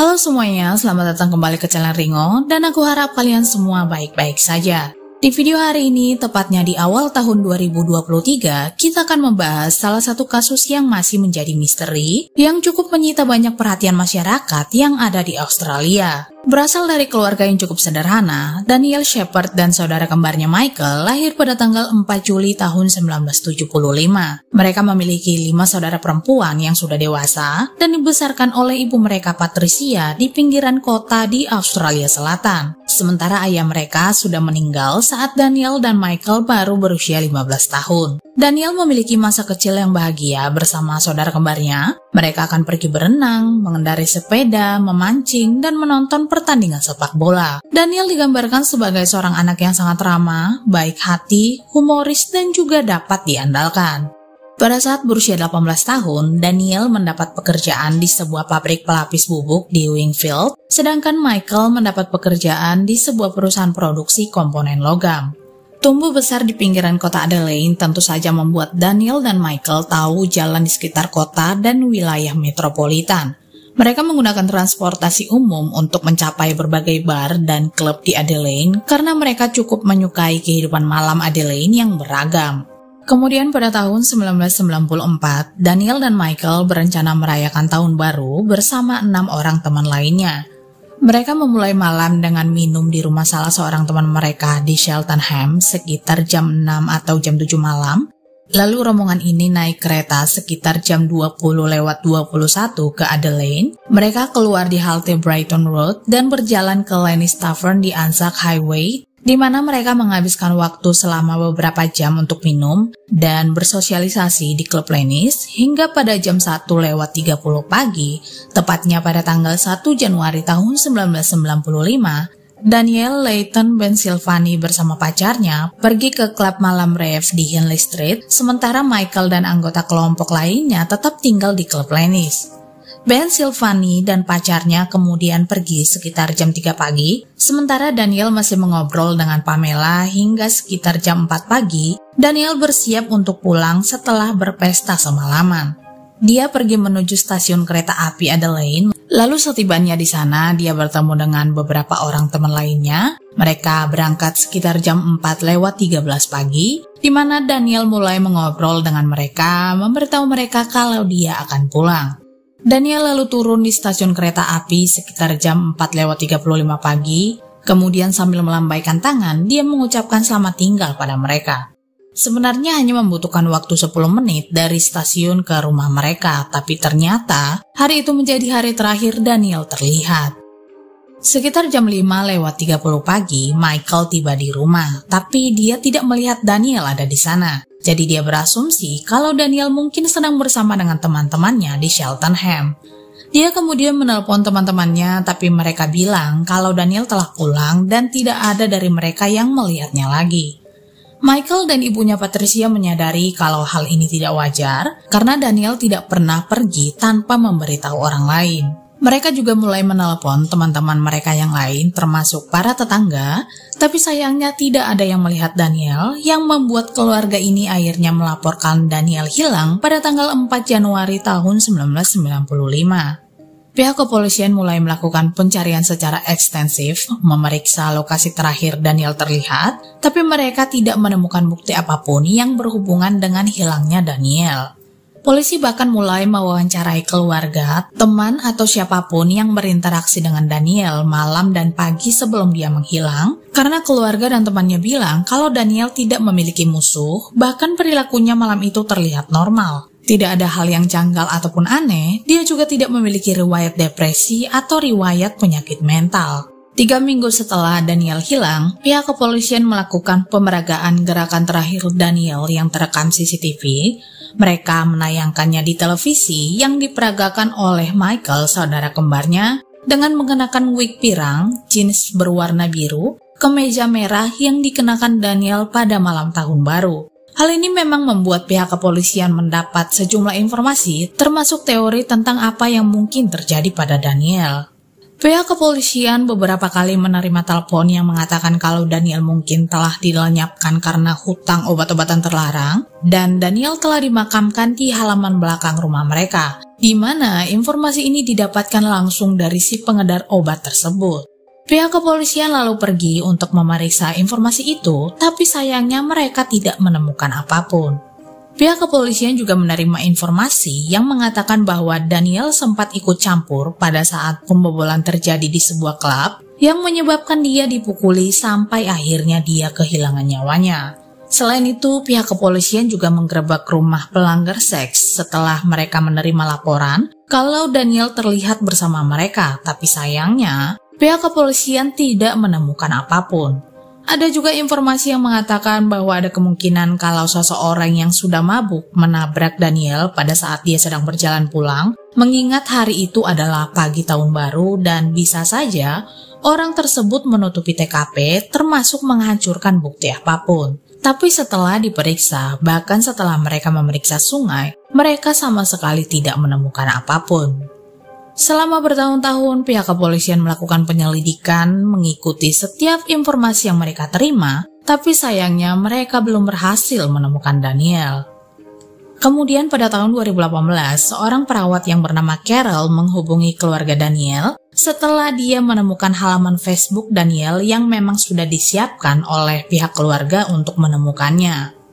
Halo semuanya, selamat datang kembali ke channel Ringo, dan aku harap kalian semua baik-baik saja. Di video hari ini, tepatnya di awal tahun 2023, kita akan membahas salah satu kasus yang masih menjadi misteri, yang cukup menyita banyak perhatian masyarakat yang ada di Australia. Berasal dari keluarga yang cukup sederhana, Daniel Shepherd dan saudara kembarnya Michael lahir pada tanggal 4 Juli tahun 1975. Mereka memiliki 5 saudara perempuan yang sudah dewasa dan dibesarkan oleh ibu mereka Patricia di pinggiran kota di Australia Selatan. Sementara ayah mereka sudah meninggal saat Daniel dan Michael baru berusia 15 tahun. Daniel memiliki masa kecil yang bahagia bersama saudara kembarnya. Mereka akan pergi berenang, mengendarai sepeda, memancing, dan menonton pertandingan sepak bola. Daniel digambarkan sebagai seorang anak yang sangat ramah, baik hati, humoris, dan juga dapat diandalkan. Pada saat berusia 18 tahun, Daniel mendapat pekerjaan di sebuah pabrik pelapis bubuk di Wingfield, sedangkan Michael mendapat pekerjaan di sebuah perusahaan produksi komponen logam. Tumbuh besar di pinggiran kota Adelaide tentu saja membuat Daniel dan Michael tahu jalan di sekitar kota dan wilayah metropolitan. Mereka menggunakan transportasi umum untuk mencapai berbagai bar dan klub di Adelaide karena mereka cukup menyukai kehidupan malam Adelaide yang beragam. Kemudian pada tahun 1994, Daniel dan Michael berencana merayakan tahun baru bersama 6 orang teman lainnya. Mereka memulai malam dengan minum di rumah salah seorang teman mereka di Cheltenham sekitar jam 6 atau jam 7 malam. Lalu rombongan ini naik kereta sekitar jam 20:21 ke Adelaide. Mereka keluar di halte Brighton Road dan berjalan ke Lenny's Tavern di Anzac Highway, di mana mereka menghabiskan waktu selama beberapa jam untuk minum dan bersosialisasi di klub Lenny's hingga pada jam 1:30 pagi, tepatnya pada tanggal 1 Januari tahun 1995, Daniel Leighton Bensilvani bersama pacarnya pergi ke klub malam rave di Henley Street, sementara Michael dan anggota kelompok lainnya tetap tinggal di klub Lenny's. Bensilvani dan pacarnya kemudian pergi sekitar jam 3 pagi, sementara Daniel masih mengobrol dengan Pamela hingga sekitar jam 4 pagi. Daniel bersiap untuk pulang setelah berpesta semalaman. Dia pergi menuju stasiun kereta api Adelaide, lalu setibanya di sana dia bertemu dengan beberapa orang teman lainnya. Mereka berangkat sekitar jam 4:13 pagi, di mana Daniel mulai mengobrol dengan mereka, memberitahu mereka kalau dia akan pulang. Daniel lalu turun di stasiun kereta api sekitar jam 4:35 pagi, kemudian sambil melambaikan tangan, dia mengucapkan selamat tinggal pada mereka. Sebenarnya hanya membutuhkan waktu 10 menit dari stasiun ke rumah mereka, tapi ternyata hari itu menjadi hari terakhir Daniel terlihat. Sekitar jam 5:30 pagi, Michael tiba di rumah, tapi dia tidak melihat Daniel ada di sana. Jadi dia berasumsi kalau Daniel mungkin sedang bersama dengan teman-temannya di Cheltenham. Dia kemudian menelpon teman-temannya, tapi mereka bilang kalau Daniel telah pulang dan tidak ada dari mereka yang melihatnya lagi. Michael dan ibunya Patricia menyadari kalau hal ini tidak wajar karena Daniel tidak pernah pergi tanpa memberitahu orang lain. Mereka juga mulai menelpon teman-teman mereka yang lain termasuk para tetangga, tapi sayangnya tidak ada yang melihat Daniel, yang membuat keluarga ini akhirnya melaporkan Daniel hilang pada tanggal 4 Januari tahun 1995. Pihak kepolisian mulai melakukan pencarian secara ekstensif, memeriksa lokasi terakhir Daniel terlihat, tapi mereka tidak menemukan bukti apapun yang berhubungan dengan hilangnya Daniel. Polisi bahkan mulai mewawancarai keluarga, teman, atau siapapun yang berinteraksi dengan Daniel malam dan pagi sebelum dia menghilang, karena keluarga dan temannya bilang kalau Daniel tidak memiliki musuh, bahkan perilakunya malam itu terlihat normal. Tidak ada hal yang janggal ataupun aneh, dia juga tidak memiliki riwayat depresi atau riwayat penyakit mental. 3 minggu setelah Daniel hilang, pihak kepolisian melakukan pemeragaan gerakan terakhir Daniel yang terekam CCTV. Mereka menayangkannya di televisi yang diperagakan oleh Michael, saudara kembarnya, dengan mengenakan wig pirang, jeans berwarna biru, kemeja merah yang dikenakan Daniel pada malam tahun baru. Hal ini memang membuat pihak kepolisian mendapat sejumlah informasi, termasuk teori tentang apa yang mungkin terjadi pada Daniel. Pihak kepolisian beberapa kali menerima telepon yang mengatakan kalau Daniel mungkin telah dilenyapkan karena hutang obat-obatan terlarang dan Daniel telah dimakamkan di halaman belakang rumah mereka, di mana informasi ini didapatkan langsung dari si pengedar obat tersebut. Pihak kepolisian lalu pergi untuk memeriksa informasi itu, tapi sayangnya mereka tidak menemukan apapun. Pihak kepolisian juga menerima informasi yang mengatakan bahwa Daniel sempat ikut campur pada saat pembobolan terjadi di sebuah klub yang menyebabkan dia dipukuli sampai akhirnya dia kehilangan nyawanya. Selain itu, pihak kepolisian juga menggerebek rumah pelanggar seks setelah mereka menerima laporan kalau Daniel terlihat bersama mereka, tapi sayangnya pihak kepolisian tidak menemukan apapun. Ada juga informasi yang mengatakan bahwa ada kemungkinan kalau seseorang yang sudah mabuk menabrak Daniel pada saat dia sedang berjalan pulang, mengingat hari itu adalah pagi tahun baru dan bisa saja orang tersebut menutupi TKP termasuk menghancurkan bukti apapun. Tapi setelah diperiksa, bahkan setelah mereka memeriksa sungai, mereka sama sekali tidak menemukan apapun. Selama bertahun-tahun, pihak kepolisian melakukan penyelidikan mengikuti setiap informasi yang mereka terima, tapi sayangnya mereka belum berhasil menemukan Daniel. Kemudian pada tahun 2018, seorang perawat yang bernama Carol menghubungi keluarga Daniel setelah dia menemukan halaman Facebook Daniel yang memang sudah disiapkan oleh pihak keluarga untuk menemukannya.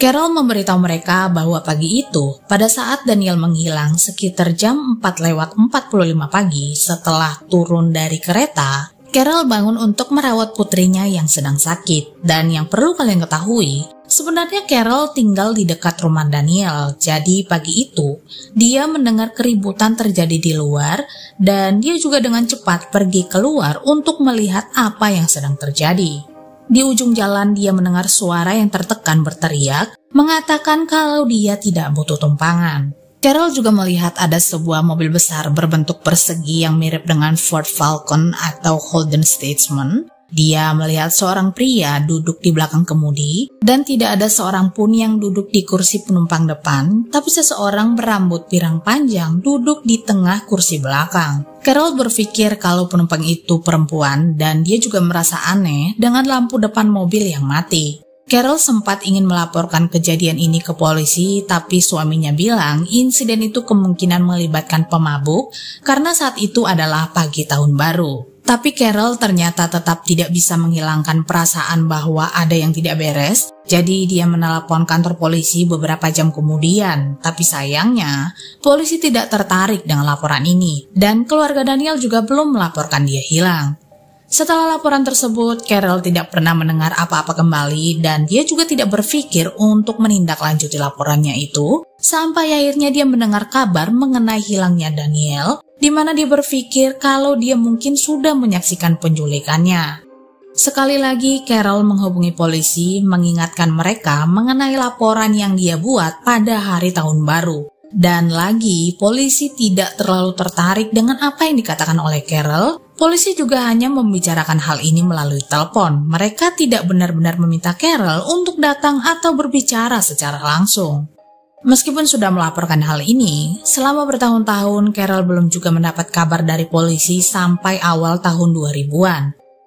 Carol memberitahu mereka bahwa pagi itu, pada saat Daniel menghilang sekitar jam 4:45 pagi setelah turun dari kereta, Carol bangun untuk merawat putrinya yang sedang sakit. Dan yang perlu kalian ketahui, sebenarnya Carol tinggal di dekat rumah Daniel, jadi pagi itu dia mendengar keributan terjadi di luar dan dia juga dengan cepat pergi keluar untuk melihat apa yang sedang terjadi. Di ujung jalan dia mendengar suara yang tertekan berteriak, mengatakan kalau dia tidak butuh tumpangan. Carol juga melihat ada sebuah mobil besar berbentuk persegi yang mirip dengan Ford Falcon atau Holden Statesman. Dia melihat seorang pria duduk di belakang kemudi dan tidak ada seorang pun yang duduk di kursi penumpang depan, tapi seseorang berambut pirang panjang duduk di tengah kursi belakang. Carol berpikir kalau penumpang itu perempuan dan dia juga merasa aneh dengan lampu depan mobil yang mati. Carol sempat ingin melaporkan kejadian ini ke polisi, tapi suaminya bilang insiden itu kemungkinan melibatkan pemabuk karena saat itu adalah pagi tahun baru. Tapi Carol ternyata tetap tidak bisa menghilangkan perasaan bahwa ada yang tidak beres, jadi dia menelepon kantor polisi beberapa jam kemudian. Tapi sayangnya, polisi tidak tertarik dengan laporan ini, dan keluarga Daniel juga belum melaporkan dia hilang. Setelah laporan tersebut, Carol tidak pernah mendengar apa-apa kembali dan dia juga tidak berpikir untuk menindaklanjuti laporannya itu, sampai akhirnya dia mendengar kabar mengenai hilangnya Daniel, di mana dia berpikir kalau dia mungkin sudah menyaksikan penculikannya. Sekali lagi, Carol menghubungi polisi mengingatkan mereka mengenai laporan yang dia buat pada hari tahun baru. Dan lagi, polisi tidak terlalu tertarik dengan apa yang dikatakan oleh Carol. Polisi juga hanya membicarakan hal ini melalui telepon. Mereka tidak benar-benar meminta Carol untuk datang atau berbicara secara langsung. Meskipun sudah melaporkan hal ini, selama bertahun-tahun Carol belum juga mendapat kabar dari polisi sampai awal tahun 2000-an.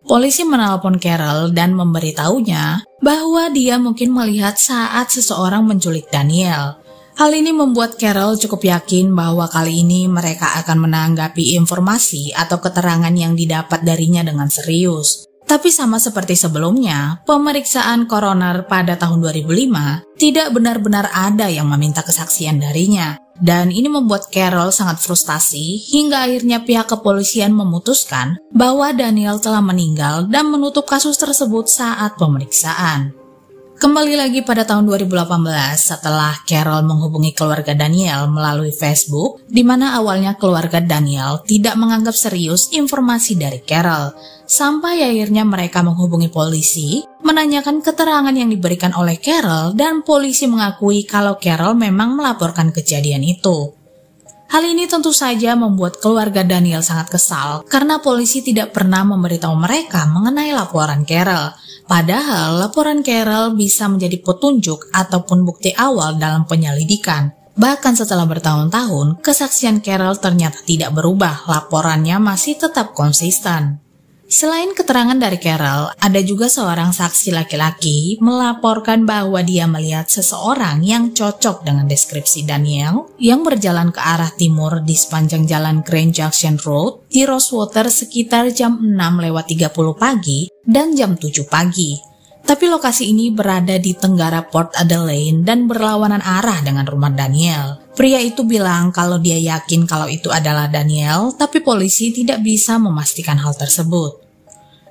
Polisi menelpon Carol dan memberitahunya bahwa dia mungkin melihat saat seseorang menculik Daniel. Hal ini membuat Carol cukup yakin bahwa kali ini mereka akan menanggapi informasi atau keterangan yang didapat darinya dengan serius. Tapi sama seperti sebelumnya, pemeriksaan koroner pada tahun 2005 tidak benar-benar ada yang meminta kesaksian darinya. Dan ini membuat Carol sangat frustasi hingga akhirnya pihak kepolisian memutuskan bahwa Daniel telah meninggal dan menutup kasus tersebut saat pemeriksaan. Kembali lagi pada tahun 2018 setelah Carol menghubungi keluarga Daniel melalui Facebook, di mana awalnya keluarga Daniel tidak menganggap serius informasi dari Carol. Sampai akhirnya mereka menghubungi polisi, menanyakan keterangan yang diberikan oleh Carol dan polisi mengakui kalau Carol memang melaporkan kejadian itu. Hal ini tentu saja membuat keluarga Daniel sangat kesal karena polisi tidak pernah memberitahu mereka mengenai laporan Carol. Padahal laporan Carol bisa menjadi petunjuk ataupun bukti awal dalam penyelidikan. Bahkan setelah bertahun-tahun, kesaksian Carol ternyata tidak berubah, laporannya masih tetap konsisten. Selain keterangan dari Carol, ada juga seorang saksi laki-laki melaporkan bahwa dia melihat seseorang yang cocok dengan deskripsi Daniel yang berjalan ke arah timur di sepanjang jalan Grand Junction Road di Rosewater sekitar jam 6:30 pagi dan jam 7 pagi. Tapi lokasi ini berada di tenggara Port Adelaide dan berlawanan arah dengan rumah Daniel. Pria itu bilang kalau dia yakin kalau itu adalah Daniel, tapi polisi tidak bisa memastikan hal tersebut.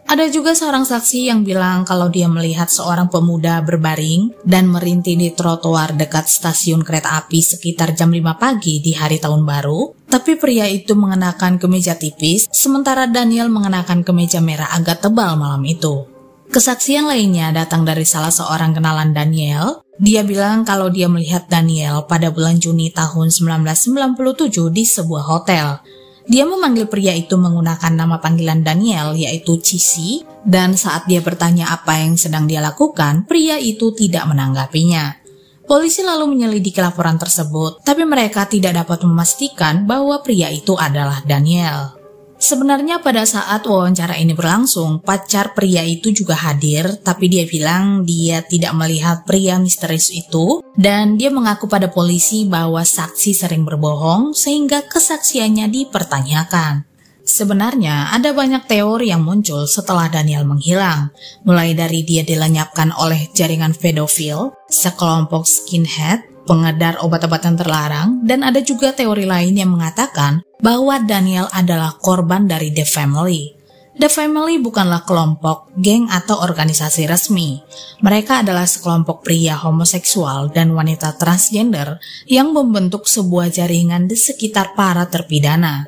Ada juga seorang saksi yang bilang kalau dia melihat seorang pemuda berbaring dan merintih di trotoar dekat stasiun kereta api sekitar jam 5 pagi di hari tahun baru, tapi pria itu mengenakan kemeja tipis, sementara Daniel mengenakan kemeja merah agak tebal malam itu. Kesaksian lainnya datang dari salah seorang kenalan Daniel. Dia bilang kalau dia melihat Daniel pada bulan Juni tahun 1997 di sebuah hotel. Dia memanggil pria itu menggunakan nama panggilan Daniel, yaitu Cici, dan saat dia bertanya apa yang sedang dia lakukan, pria itu tidak menanggapinya. Polisi lalu menyelidiki laporan tersebut, tapi mereka tidak dapat memastikan bahwa pria itu adalah Daniel. Sebenarnya pada saat wawancara ini berlangsung, pacar pria itu juga hadir, tapi dia bilang dia tidak melihat pria misterius itu, dan dia mengaku pada polisi bahwa saksi sering berbohong sehingga kesaksiannya dipertanyakan. Sebenarnya ada banyak teori yang muncul setelah Daniel menghilang, mulai dari dia dilenyapkan oleh jaringan pedofil, sekelompok skinhead, pengedar obat-obatan terlarang, dan ada juga teori lain yang mengatakan bahwa Daniel adalah korban dari The Family. The Family bukanlah kelompok, geng, atau organisasi resmi. Mereka adalah sekelompok pria homoseksual dan wanita transgender yang membentuk sebuah jaringan di sekitar para terpidana.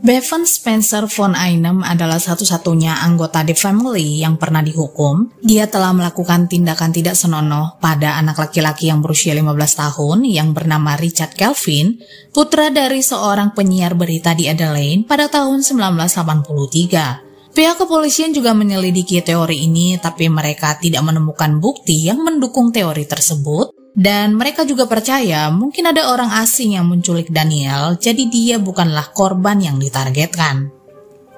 Bevan Spencer von Einem adalah satu-satunya anggota The Family yang pernah dihukum. Dia telah melakukan tindakan tidak senonoh pada anak laki-laki yang berusia 15 tahun yang bernama Richard Kelvin, putra dari seorang penyiar berita di Adelaide pada tahun 1983. Pihak kepolisian juga menyelidiki teori ini, tapi mereka tidak menemukan bukti yang mendukung teori tersebut. Dan mereka juga percaya mungkin ada orang asing yang menculik Daniel, jadi dia bukanlah korban yang ditargetkan.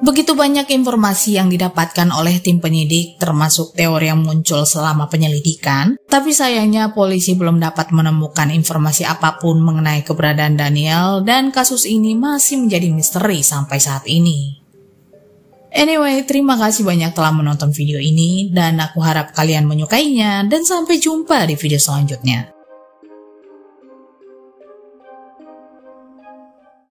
Begitu banyak informasi yang didapatkan oleh tim penyidik, termasuk teori yang muncul selama penyelidikan, tapi sayangnya polisi belum dapat menemukan informasi apapun mengenai keberadaan Daniel, dan kasus ini masih menjadi misteri sampai saat ini. Anyway, terima kasih banyak telah menonton video ini, dan aku harap kalian menyukainya, dan sampai jumpa di video selanjutnya.